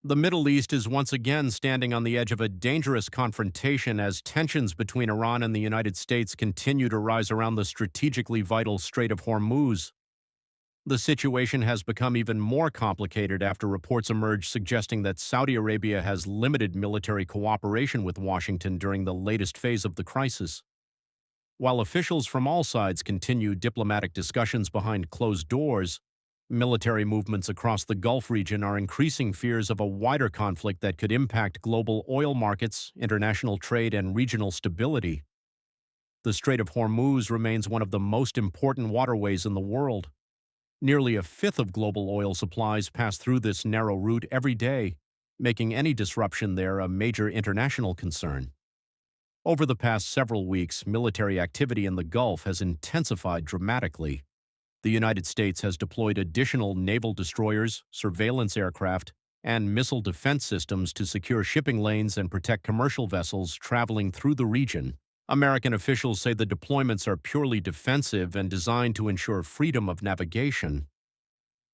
The Middle East is once again standing on the edge of a dangerous confrontation as tensions between Iran and the United States continue to rise around the strategically vital Strait of Hormuz. The situation has become even more complicated after reports emerged suggesting that Saudi Arabia has limited military cooperation with Washington during the latest phase of the crisis. While officials from all sides continue diplomatic discussions behind closed doors, military movements across the Gulf region are increasing fears of a wider conflict that could impact global oil markets, international trade, and regional stability. The Strait of Hormuz remains one of the most important waterways in the world. Nearly a fifth of global oil supplies pass through this narrow route every day, making any disruption there a major international concern. Over the past several weeks, military activity in the Gulf has intensified dramatically. The United States has deployed additional naval destroyers, surveillance aircraft, and missile defense systems to secure shipping lanes and protect commercial vessels traveling through the region. American officials say the deployments are purely defensive and designed to ensure freedom of navigation.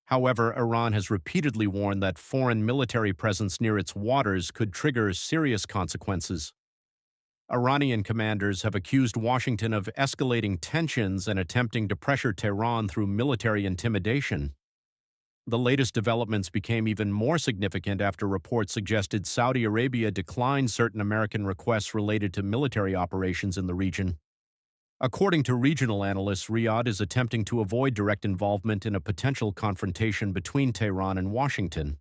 However, Iran has repeatedly warned that foreign military presence near its waters could trigger serious consequences. Iranian commanders have accused Washington of escalating tensions and attempting to pressure Tehran through military intimidation. The latest developments became even more significant after reports suggested Saudi Arabia declined certain American requests related to military operations in the region. According to regional analysts, Riyadh is attempting to avoid direct involvement in a potential confrontation between Tehran and Washington.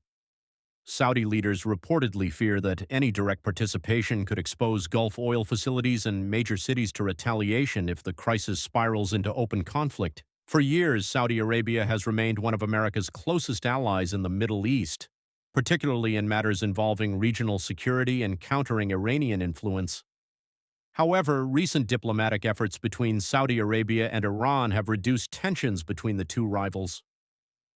Saudi leaders reportedly fear that any direct participation could expose Gulf oil facilities and major cities to retaliation if the crisis spirals into open conflict. For years, Saudi Arabia has remained one of America's closest allies in the Middle East, particularly in matters involving regional security and countering Iranian influence. However, recent diplomatic efforts between Saudi Arabia and Iran have reduced tensions between the two rivals.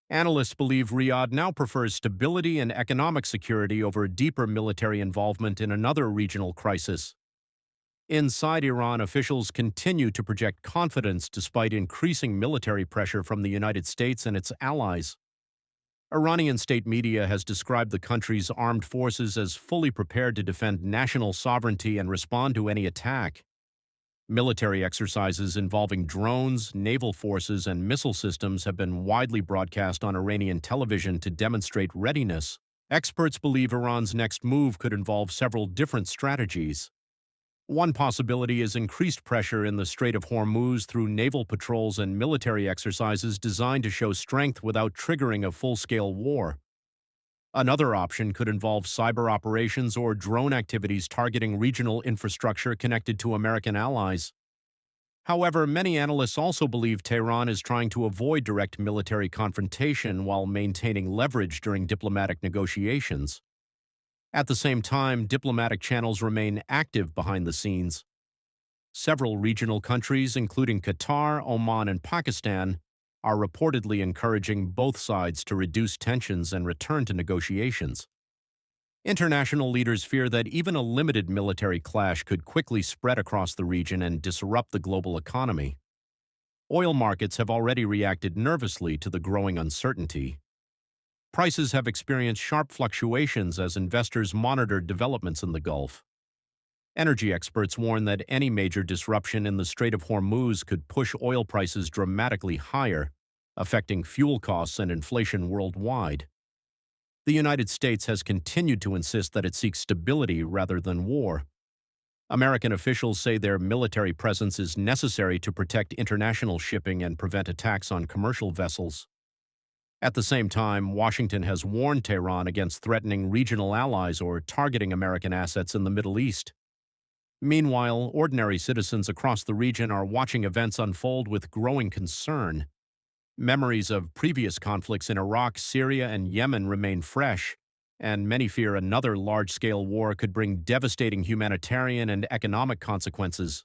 Analysts believe Riyadh now prefers stability and economic security over deeper military involvement in another regional crisis. Inside Iran, officials continue to project confidence despite increasing military pressure from the United States and its allies. Iranian state media has described the country's armed forces as fully prepared to defend national sovereignty and respond to any attack. Military exercises involving drones, naval forces, and missile systems have been widely broadcast on Iranian television to demonstrate readiness. Experts believe Iran's next move could involve several different strategies. One possibility is increased pressure in the Strait of Hormuz through naval patrols and military exercises designed to show strength without triggering a full-scale war. Another option could involve cyber operations or drone activities targeting regional infrastructure connected to American allies. However, many analysts also believe Tehran is trying to avoid direct military confrontation while maintaining leverage during diplomatic negotiations. At the same time, diplomatic channels remain active behind the scenes. Several regional countries, including Qatar, Oman, and Pakistan, are reportedly encouraging both sides to reduce tensions and return to negotiations. International leaders fear that even a limited military clash could quickly spread across the region and disrupt the global economy. Oil markets have already reacted nervously to the growing uncertainty. Prices have experienced sharp fluctuations as investors monitor developments in the Gulf. Energy experts warn that any major disruption in the Strait of Hormuz could push oil prices dramatically higher, affecting fuel costs and inflation worldwide. The United States has continued to insist that it seeks stability rather than war. American officials say their military presence is necessary to protect international shipping and prevent attacks on commercial vessels. At the same time, Washington has warned Tehran against threatening regional allies or targeting American assets in the Middle East. Meanwhile, ordinary citizens across the region are watching events unfold with growing concern. Memories of previous conflicts in Iraq, Syria, and Yemen remain fresh, and many fear another large-scale war could bring devastating humanitarian and economic consequences.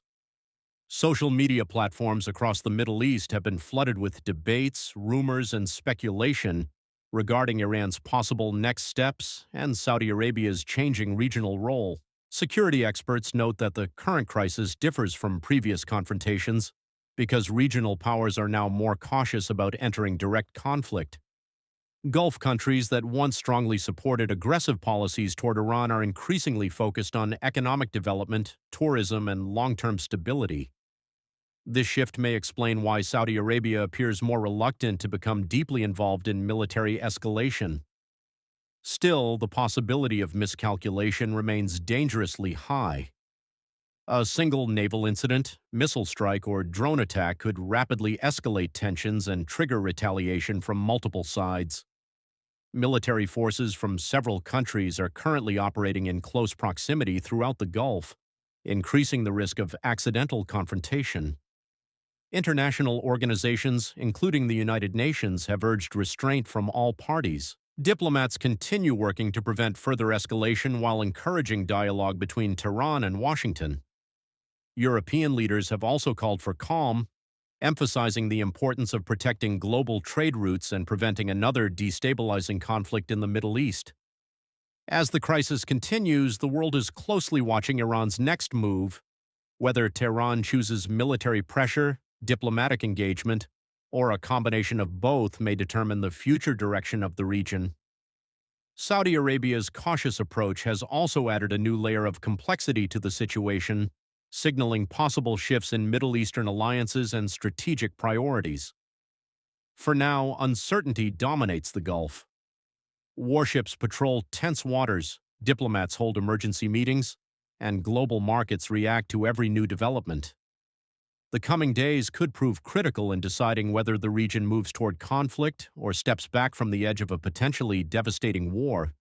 Social media platforms across the Middle East have been flooded with debates, rumors, and speculation regarding Iran's possible next steps and Saudi Arabia's changing regional role. Security experts note that the current crisis differs from previous confrontations because regional powers are now more cautious about entering direct conflict. Gulf countries that once strongly supported aggressive policies toward Iran are increasingly focused on economic development, tourism, and long-term stability. This shift may explain why Saudi Arabia appears more reluctant to become deeply involved in military escalation. Still, the possibility of miscalculation remains dangerously high. A single naval incident, missile strike, or drone attack could rapidly escalate tensions and trigger retaliation from multiple sides. Military forces from several countries are currently operating in close proximity throughout the Gulf, increasing the risk of accidental confrontation. International organizations, including the United Nations, have urged restraint from all parties. Diplomats continue working to prevent further escalation while encouraging dialogue between Tehran and Washington. European leaders have also called for calm, emphasizing the importance of protecting global trade routes and preventing another destabilizing conflict in the Middle East. As the crisis continues, the world is closely watching Iran's next move. Whether Tehran chooses military pressure, diplomatic engagement, or a combination of both may determine the future direction of the region. Saudi Arabia's cautious approach has also added a new layer of complexity to the situation, signaling possible shifts in Middle Eastern alliances and strategic priorities. For now, uncertainty dominates the Gulf. Warships patrol tense waters, diplomats hold emergency meetings, and global markets react to every new development. The coming days could prove critical in deciding whether the region moves toward conflict or steps back from the edge of a potentially devastating war.